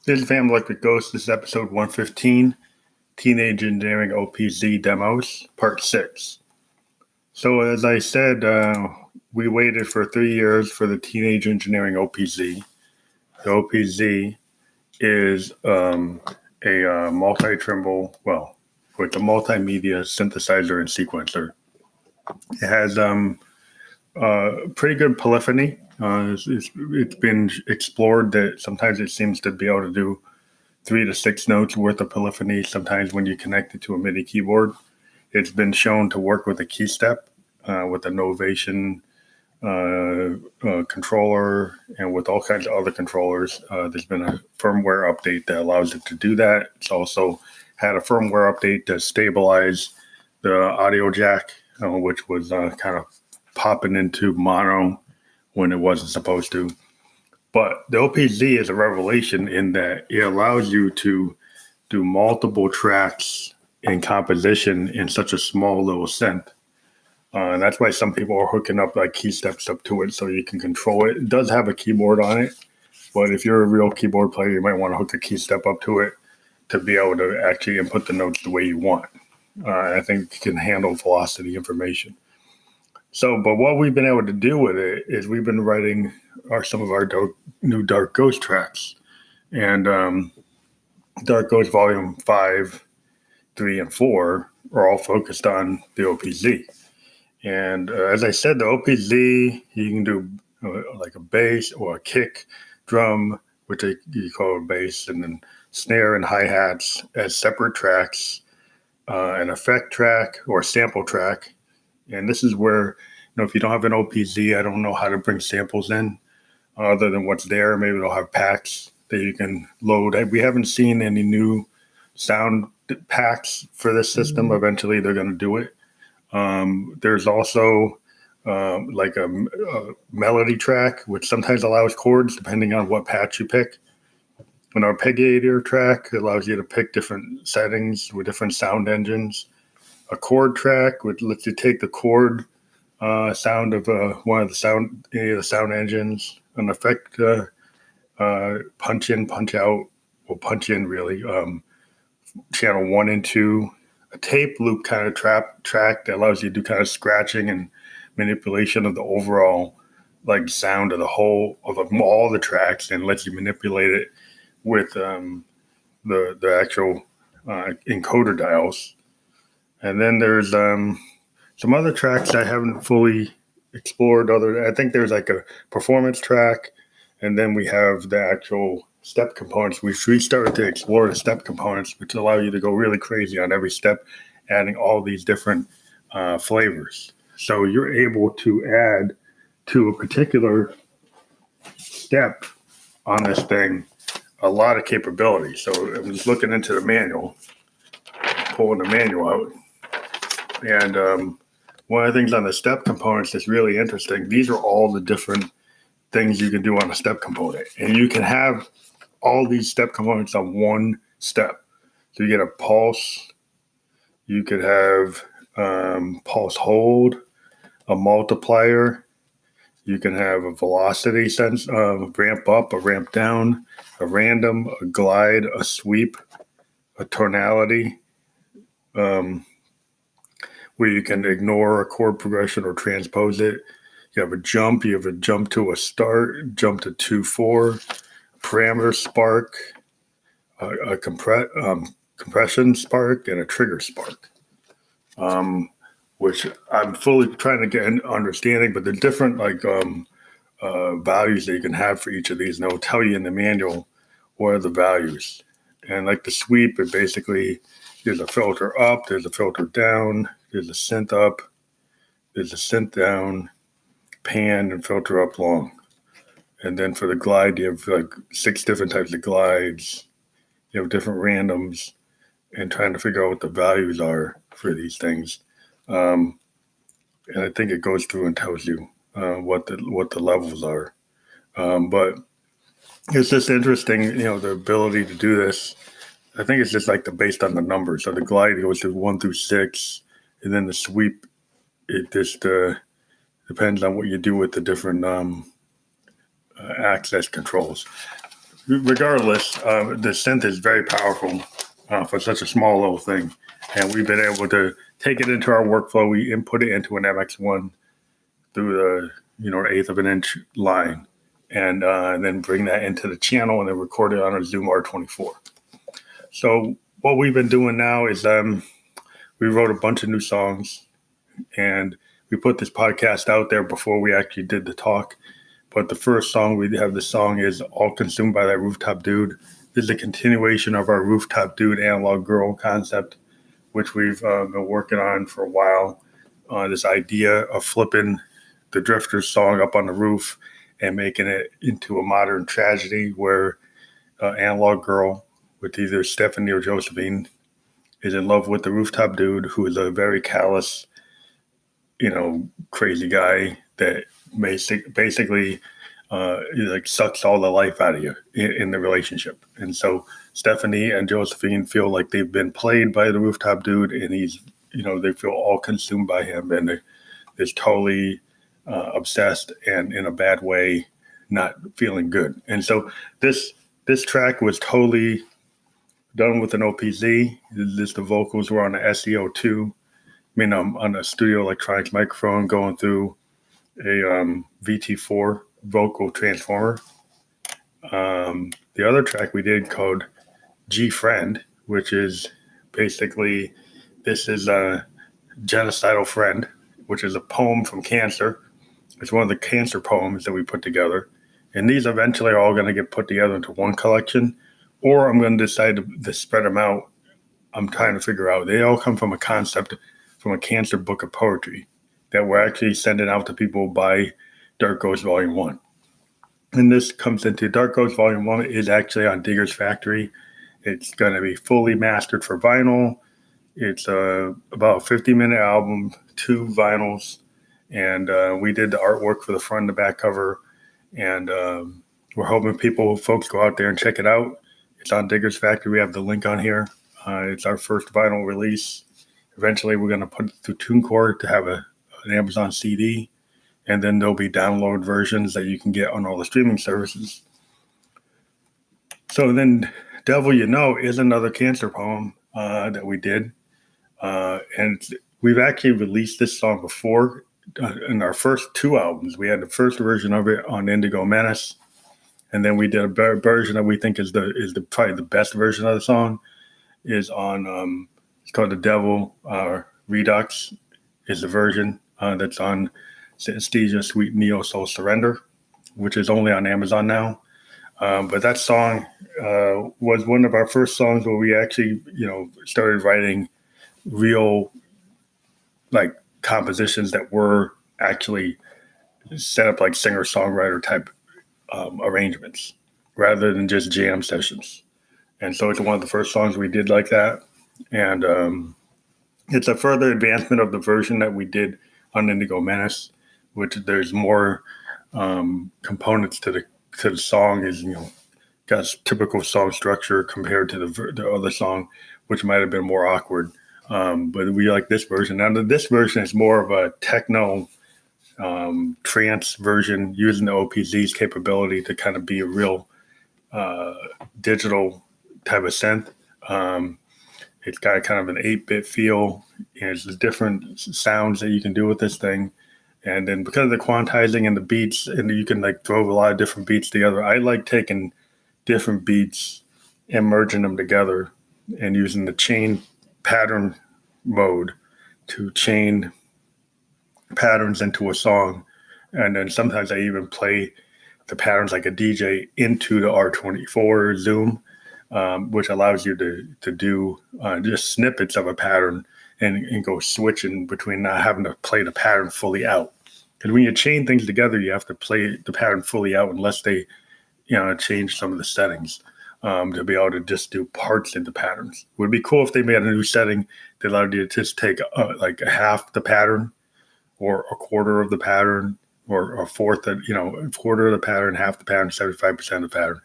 This is Family Electric Ghost. This is episode 115, Teenage Engineering OPZ Demos, Part 6. So, as I said, we waited for 3 years for the Teenage Engineering OPZ. The OPZ is a multi-trimble, it's a multimedia synthesizer and sequencer. It has pretty good polyphony. It's been explored that sometimes it seems to be able to do 3 to 6 notes worth of polyphony. Sometimes when you connect it to a MIDI keyboard, it's been shown to work with a key step, with a Novation controller, and with all kinds of other controllers. There's been a firmware update that allows it to do that. It's also had a firmware update to stabilize the audio jack, which was kind of popping into mono when it wasn't supposed to. But the OPZ is a revelation in that it allows you to do multiple tracks in composition in such a small little synth. And that's why some people are hooking up like key steps up to it so you can control it. It does have a keyboard on it, but if you're a real keyboard player, you might want to hook a key step up to it to be able to actually input the notes the way you want. I think it can handle velocity information. So, but what we've been able to do with it is we've been writing some of our new Dark Ghost tracks. And Dark Ghost Volume 5, 3, and 4 are all focused on the OPZ. And as I said, the OPZ, you can do like a bass or a kick, drum, which you call a bass, and then snare and hi-hats as separate tracks, an effect track or a sample track. And this is where, if you don't have an OPZ, I don't know how to bring samples in other than what's there. Maybe they'll have packs that you can load. We haven't seen any new sound packs for this system. Mm-hmm. Eventually, they're going to do it. There's also like a melody track, which sometimes allows chords depending on what patch you pick. An arpeggiator track allows you to pick different settings with different sound engines. A chord track, which lets you take the chord sound of one of any of the sound engines. An effect punch in, punch out, or punch in really. Channel 1 and 2. A tape loop kind of track that allows you to do kind of scratching and manipulation of the overall like sound of the whole of all the tracks, and lets you manipulate it with the actual encoder dials. And then there's some other tracks I haven't fully explored. I think there's like a performance track, and then we have the actual step components. We started to explore the step components, which allow you to go really crazy on every step, adding all these different flavors. So you're able to add to a particular step on this thing a lot of capability. So I'm just looking into the manual, pulling the manual out. And one of the things on the step components that's really interesting, these are all the different things you can do on a step component. And you can have all these step components on one step. So you get a pulse, you could have pulse hold, a multiplier, you can have a velocity sense, ramp up, a ramp down, a random, a glide, a sweep, a tonality, where you can ignore a chord progression or transpose it. You have a jump to a start, jump to 2/4, parameter spark, a compression spark, and a trigger spark, which I'm fully trying to get an understanding, but the different values that you can have for each of these, and it'll tell you in the manual what are the values. And like the sweep, it basically, there's a filter up, there's a filter down, there's a synth up, there's a synth down, pan, and filter up long. And then for the glide, you have like 6 different types of glides. You have different randoms, and trying to figure out what the values are for these things. And I think it goes through and tells you what the levels are. But it's just interesting, the ability to do this. I think it's just like based on the numbers. So the glide goes to 1 through 6, and then the sweep, it just depends on what you do with the different access controls. regardless, the synth is very powerful for such a small little thing. And we've been able to take it into our workflow. We input it into an MX1 through the eighth of an inch line, and then bring that into the channel and then record it on our Zoom R24. So what we've been doing now is we wrote a bunch of new songs, and we put this podcast out there before we actually did the talk. But the first song we have, the song is All Consumed by That Rooftop Dude. This is a continuation of our Rooftop Dude Analog Girl concept, which we've been working on for a while. This idea of flipping the Drifters song up on the roof and making it into a modern tragedy where Analog Girl, with either Stephanie or Josephine, is in love with the Rooftop Dude, who is a very callous, crazy guy that basically like sucks all the life out of you in the relationship. And so Stephanie and Josephine feel like they've been played by the Rooftop Dude, and he's, they feel all consumed by him, and they're totally obsessed and in a bad way, not feeling good. And so this track was totally done with an OPZ. The vocals were on the SEO2. I'm on a Studio Electronics microphone going through a VT4 vocal transformer. The other track we did called G Friend, which is basically, this is a genocidal friend, which is a poem from Cancer. It's one of the Cancer poems that we put together. And these eventually are all going to get put together into one collection, or I'm going to decide to spread them out. I'm trying to figure out. They all come from a concept from a Cancer book of poetry that we're actually sending out to people by Dark Ghost Volume 1. And this comes into Dark Ghost Volume 1 is actually on Digger's Factory. It's going to be fully mastered for vinyl. It's about a 50-minute album, 2 vinyls. And we did the artwork for the front and the back cover. And we're hoping folks go out there and check it out. It's on Digger's Factory. We have the link on here. It's our first vinyl release. Eventually, we're going to put it through TuneCore to have an Amazon CD. And then there'll be download versions that you can get on all the streaming services. So then Devil You Know is another Cancer poem that we did. And we've actually released this song before in our first 2 albums. We had the first version of it on Indigo Menace. And then we did a version that we think is probably the best version of the song is on, it's called The Devil Redux is the version that's on Synesthesia Sweet Neo Soul Surrender, which is only on Amazon now. But that song was one of our first songs where we actually, started writing real compositions that were actually set up like singer-songwriter type arrangements rather than just jam sessions. And so it's one of the first songs we did like that. And it's a further advancement of the version that we did on Indigo Menace, which there's more components to the song. Is got a typical song structure compared to the other song, which might have been more awkward. But we like this version. Now this version is more of a techno trance version using the OPZ's capability to kind of be a real digital type of synth. It's got kind of an 8-bit feel. There's different sounds that you can do with this thing. And then because of the quantizing and the beats, and you can throw a lot of different beats together. I like taking different beats and merging them together and using the chain pattern mode to chain patterns into a song. And then sometimes I even play the patterns like a DJ into the R24 Zoom, which allows you to do just snippets of a pattern and go switching between not having to play the pattern fully out. Because when you chain things together, you have to play the pattern fully out unless they, change some of the settings to be able to just do parts into patterns. It would be cool if they made a new setting that allowed you to just take like a half the pattern or a quarter of the pattern or a fourth, a quarter of the pattern, half the pattern, 75% of the pattern,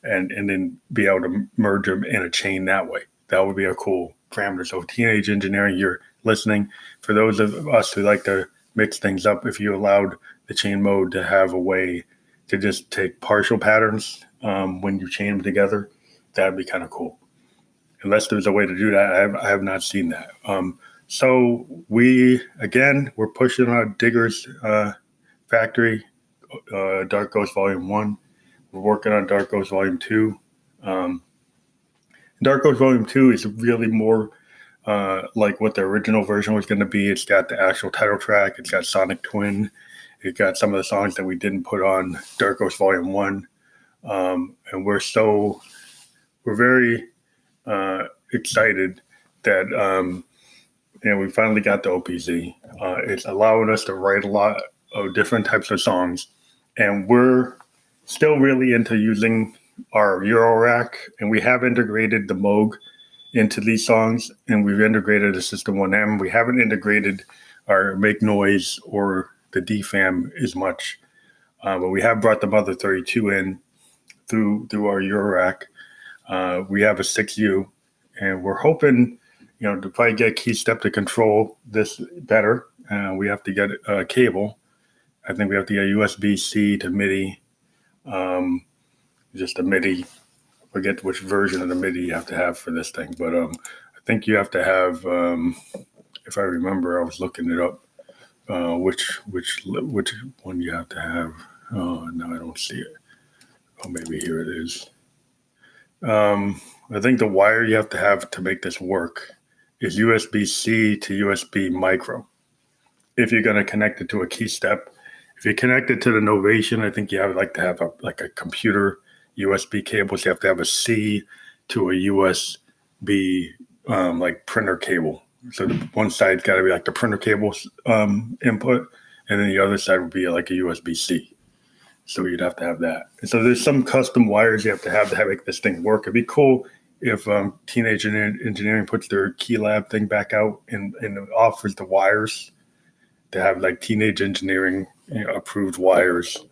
and then be able to merge them in a chain that way. That would be a cool parameter. So Teenage Engineering, you're listening. For those of us who like to mix things up, if you allowed the chain mode to have a way to just take partial patterns when you chain them together, that'd be kind of cool. Unless there's a way to do that, I have not seen that. So we're pushing on Digger's Factory, Dark Ghost Volume 1. We're working on Dark Ghost Volume 2. Dark Ghost Volume 2 is really more like what the original version was going to be. It's got the actual title track. It's got Sonic Twin. It got some of the songs that we didn't put on Dark Ghost Volume 1. And we're very excited that we finally got the OPZ. It's allowing us to write a lot of different types of songs. And we're still really into using our Euro rack, and we have integrated the Moog into these songs, and we've integrated a System 1M. We haven't integrated our Make Noise or the DFAM as much, but we have brought the Mother 32 in through our Euro rack. We have a 6U, and we're hoping, to probably get Keystep to control this better. We have to get a cable. I think we have to get USB-C to MIDI. Just a MIDI. I forget which version of the MIDI you have to have for this thing, but I think you have to have. If I remember, I was looking it up. Which one you have to have? Oh no, I don't see it. Oh, maybe here it is. I think the wire you have to make this work is USB-C to USB micro. If you're going to connect it to a Keystep, if you connect it to the Novation, I think you have to have a computer USB cable. So you have to have a C to a USB printer cable. So the one side's got to be like the printer cable input, and then the other side would be like a USB-C. So you'd have to have that. And so there's some custom wires you have to make this thing work. It'd be cool if Teenage Engineering puts their Keylab thing back out and offers the wires to have like Teenage Engineering approved wires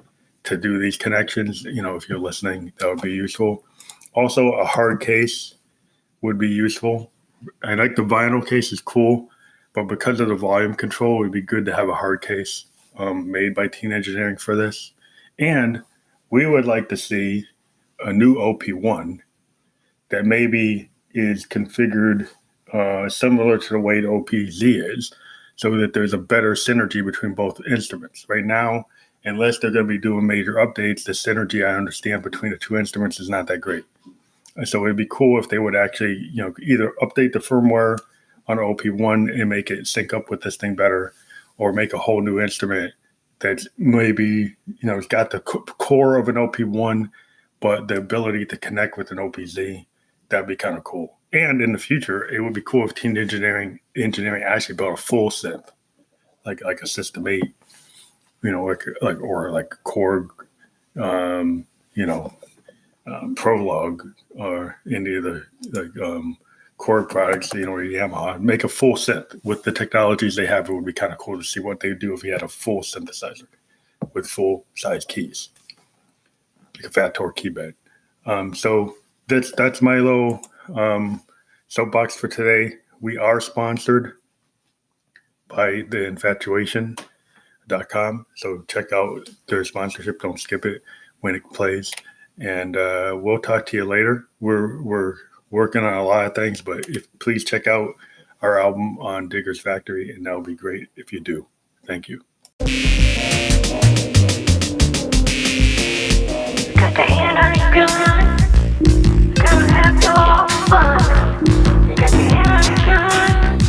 to do these connections. If you're listening, that would be useful. Also, a hard case would be useful. I like the vinyl case is cool, but because of the volume control, it would be good to have a hard case made by Teenage Engineering for this. And we would like to see a new OP1 that maybe is configured similar to the way the OPZ is, so that there's a better synergy between both instruments. Right now, unless they're going to be doing major updates, the synergy I understand between the two instruments is not that great. So it'd be cool if they would actually, either update the firmware on OP1 and make it sync up with this thing better, or make a whole new instrument that's maybe, it's got the core of an OP1, but the ability to connect with an OPZ. That'd be kind of cool. And in the future, it would be cool if Team Engineering actually built a full synth, like a System 8, or like Korg, Prologue, or any of the Korg products, or Yamaha. Make a full synth with the technologies they have. It would be kind of cool to see what they would do if you had a full synthesizer with full size keys, like a Fat Torque key bed. So that's my little soapbox for today. We are sponsored by theinfatuation.com. So check out their sponsorship. Don't skip it when it plays. And we'll talk to you later. We're working on a lot of things, but please check out our album on Digger's Factory, and that would be great if you do. Thank you. Got the hand on your gun. Gonna have your fun. You got your hand on your gun.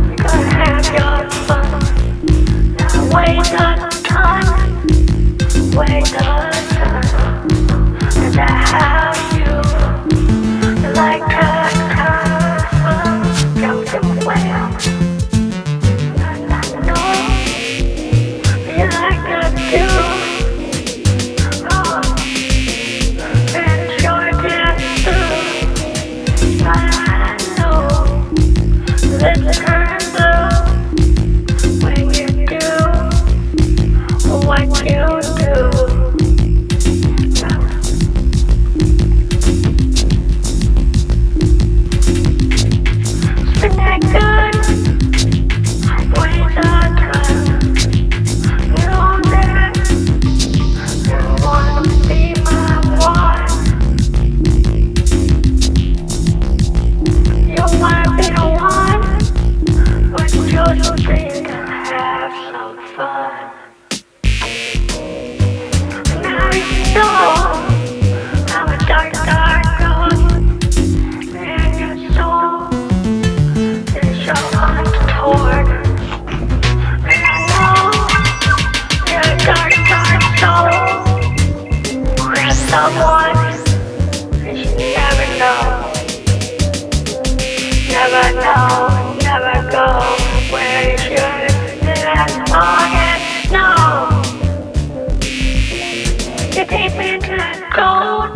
You're gonna have your fun. Now wait the time. Wait the time. Is that how you like to come? Jump the whale. I know you like to do. Oh, and one, and you never know. Never know, never go where you should. That's all you know. You deep into the cold.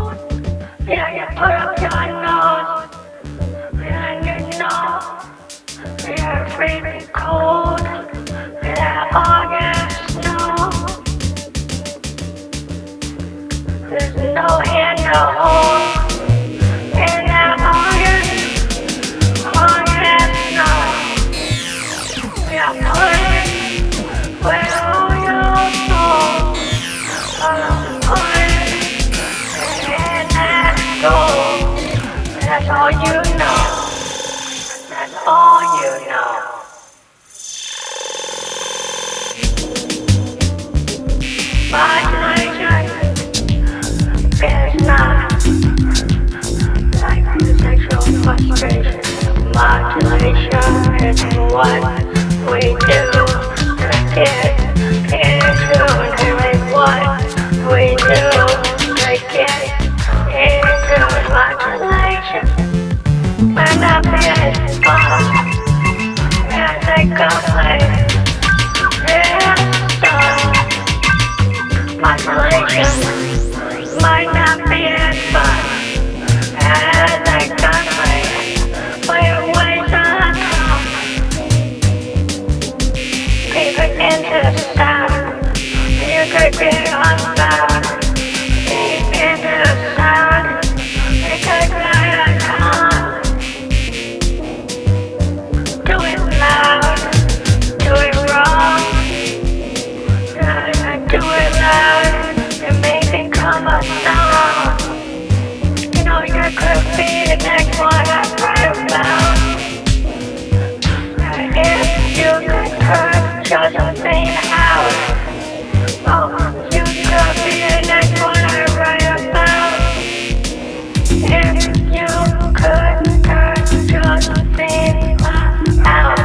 Yeah, you put up your nose. And you know you're freezing cold. That August snow. There's no hand to hold. In that August snow. Yeah, put it where all your soul. Put it in that soul. That's all you know. That's all you know. Modulation is not like sexual frustration. Modulation is what we do to get into what we do to get into modulation. When the beat falls and they go play, modulation might not be as fun as they can play, but it weighs on top. Keep it into the sound, you could get unbound. Keep into the sound, you could get unbound. Do it loud, do it wrong. Do it loud, and make it come a song. You know you could be the next one I write about. If you could turn Josephine out, oh, you could be the next one I write about. If you could turn Josephine out.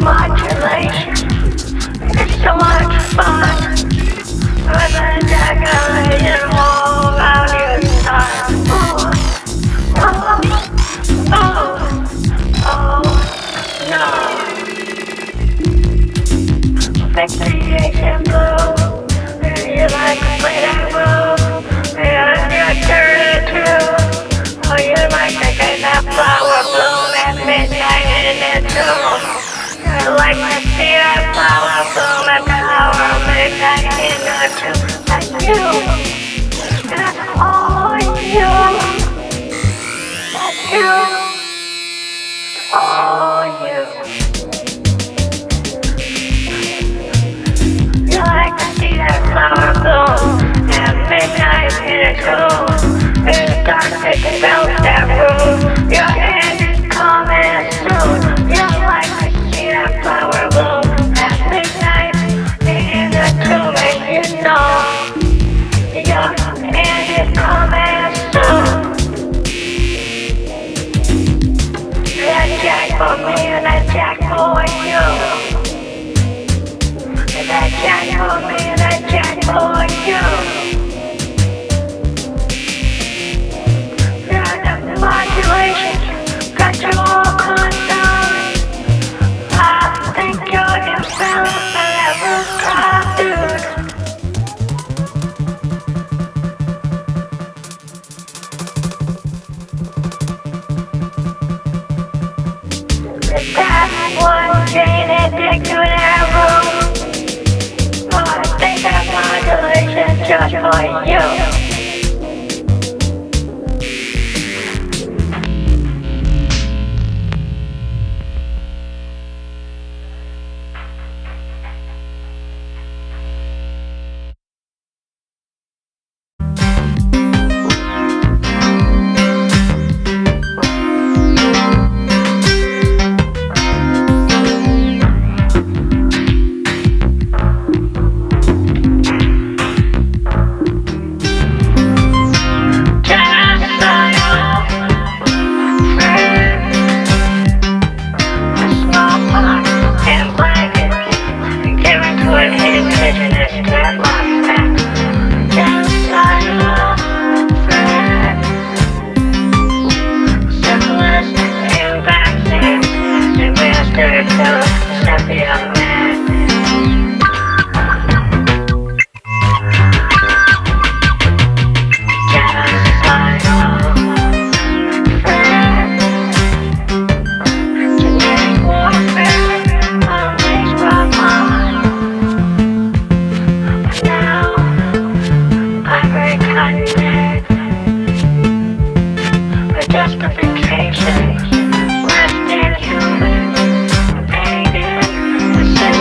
Modulation, it's so much fun. With the decoration all around your side. No. Fixation blue, and you like to play that room, and you're dirty too. Oh, you like to get that flower bloom at midnight in the tomb. I like to see that flower bloom at the hour of midnight in the tomb. That's you. That's all you. That's you. All you. You like to see that flower bloom at midnight in the tomb. In the dark, it smells that room. Your end is coming soon. You like that flower bloom at midnight in the tomb, and you know your end is coming soon. That jack for me and that jack for you. That jack for me and that jack for you. Yeah, the modulation got you all concerned. I think you're yourself a rooftop dude. That one chain addict to that room. Oh, I think that modulation's just for you. Justification, less than human, painted, the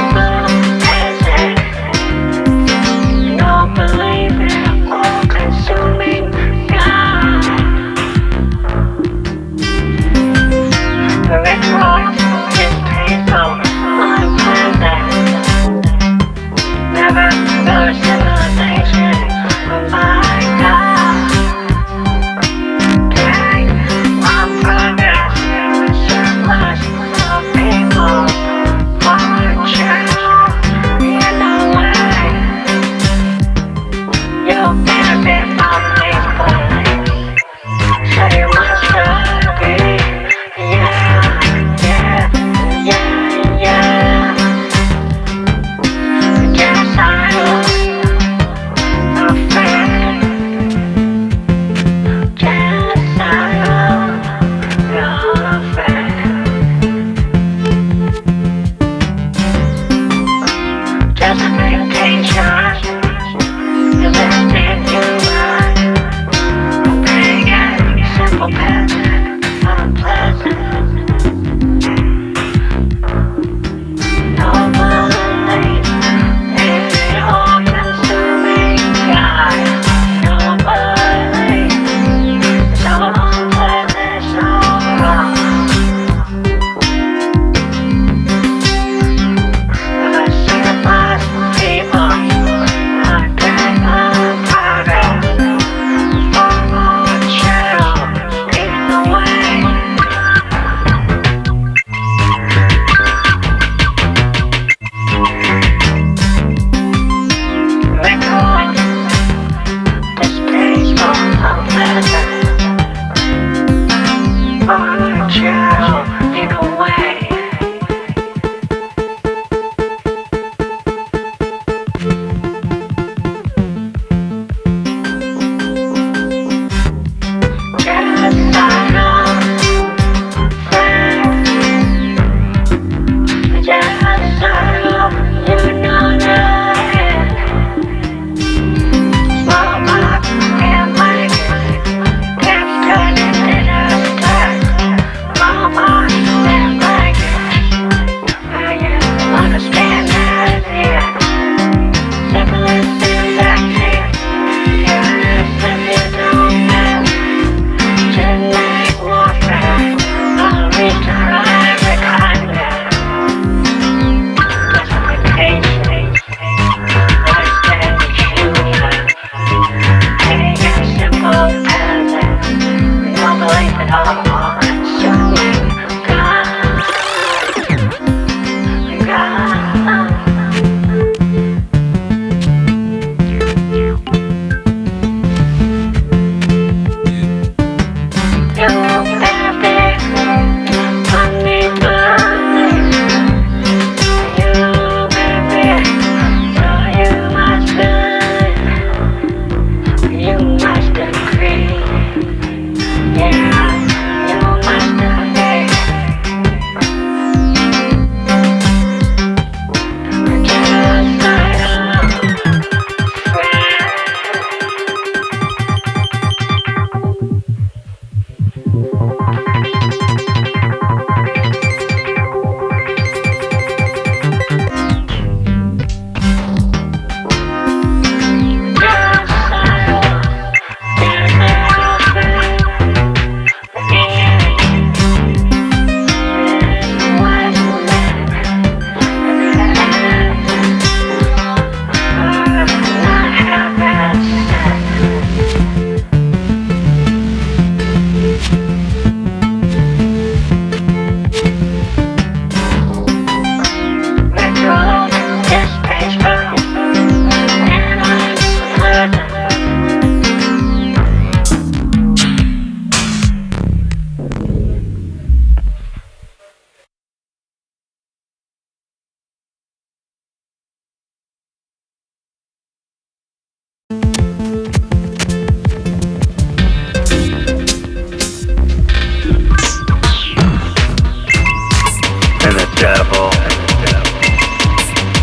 And the devil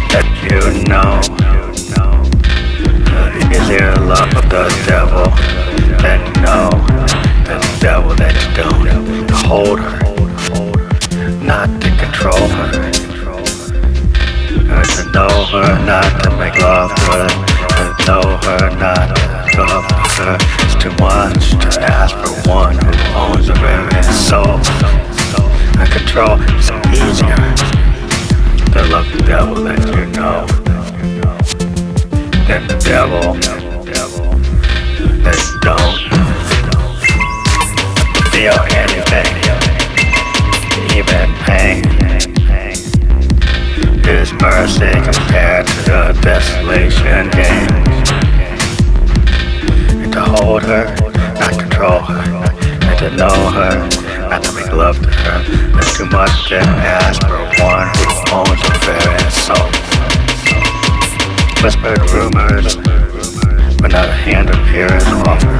that you know is your love of the devil that know the devil that you don't hold her, not to control her, to know her, not to make love to her, to know her, not to love her. It's too much to ask for one who owns her very soul. Control is easier to love the devil that you know than the devil that you don't feel anything, even pain. His mercy compared to the desolation game. And to hold her, not control her, and to know her, not to make love to her. There's too much to ask for one who owns her very soul. Whispered rumors, but not a hand appears offer.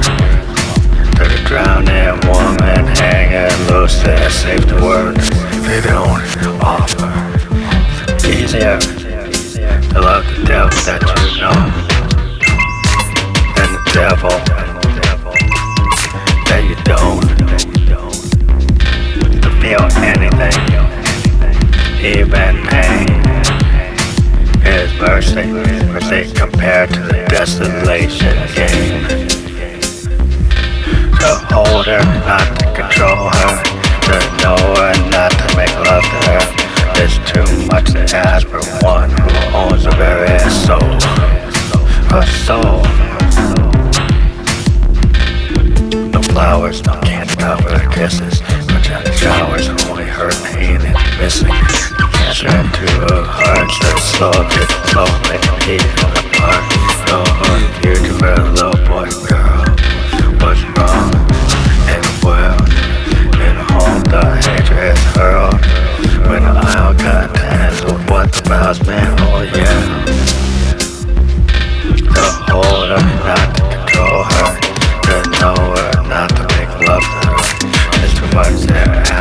To the drowning woman hanging loose, they're safe to work. They don't offer. Easier to love the devil that you know than the devil that you don't. Feel anything, even pain. His mercy compared to the desolation game. To hold her, not to control her, to know her, not to make love to her. There's too much to ask for one who owns her very soul. Her soul. No flowers, no candy cover her kisses. The showers only hurt pain and missing. The cancer into her heart, the soul gets slowly eaten apart. No future for a little boy, girl. What's wrong in the world? In a home, the hatred is hurled. When the aisle contends with what the vows meant, oh yeah. To hold her, not to control her. To know her, not to make love to her. There's too much to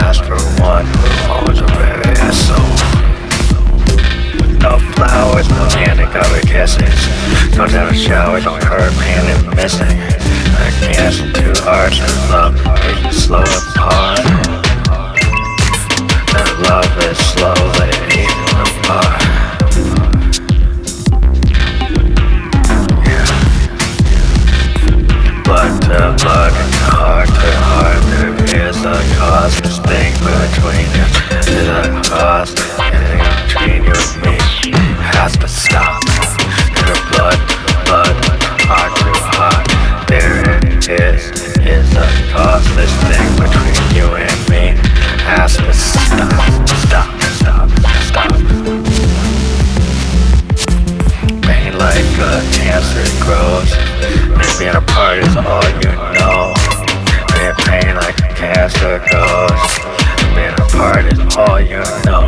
ask for one who owns her very soul. No flowers, no candy covered kisses. No down showers, only hurt, pain and missing. I can't two hearts and love is slow apart. That love is slowly eaten apart. Yeah. Blood to blood and heart to heart. There is a cause distinct between us. There's a cause between you and me. Has to stop. The blood, heart to heart. There it is a cause distinct between you and me. Has to stop. Pain like a cancer grows. And being apart is all you know. Being pain like a cancer goes. Being apart is all you know.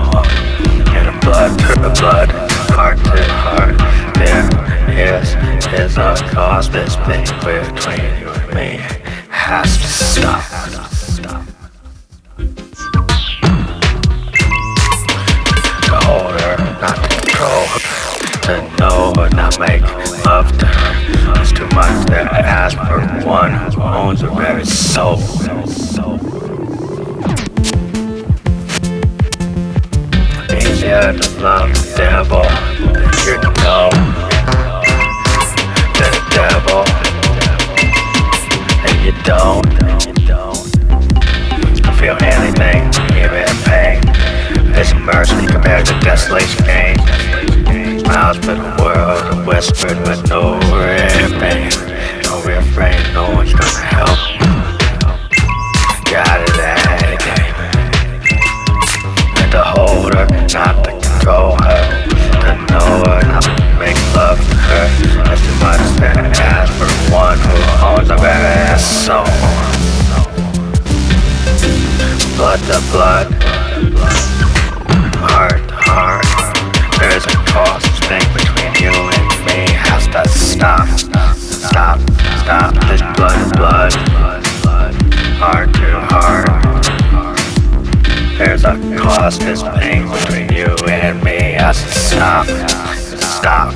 And the blood to the blood, heart to heart. There is a cause distinct between you and me. Has to stop. To hold her, not to control her. To know her, not make love to her. It's too much to ask for one who owns her very soul. Easier to love the devil than you know. The devil and you don't feel anything, even pain. It's mercy compared to desolation gain. Smiles for the world, whispered but no pain. No refrain, no one's gonna help. Got it at a game. And to hold her, not to control her. To know her, not to make love to her. That's too much to ask for one who owns a very soul. Blood to blood, heart to heart. There's a cause distinct between you and me. Has to stop. has to stop. Stop.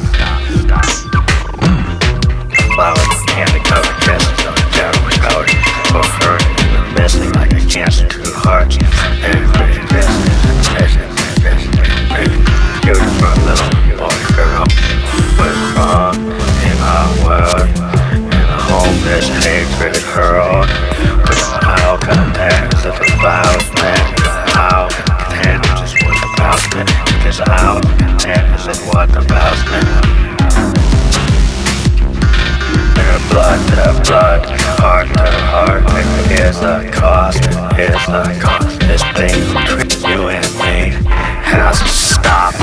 Flowers candy covered kisses on a terrible shower. Both hurting and missing like a cancer to hearts. Everybody missing. Beautiful little boy girl. What's wrong in our world? In a home there's hatred hurled. How can I dance at the flowers, man? How can I handle just what about me? Because how can I handle it what about me? Their blood, heart to heart. Here's the cost, here's the cost. This pain between you and me has to stop.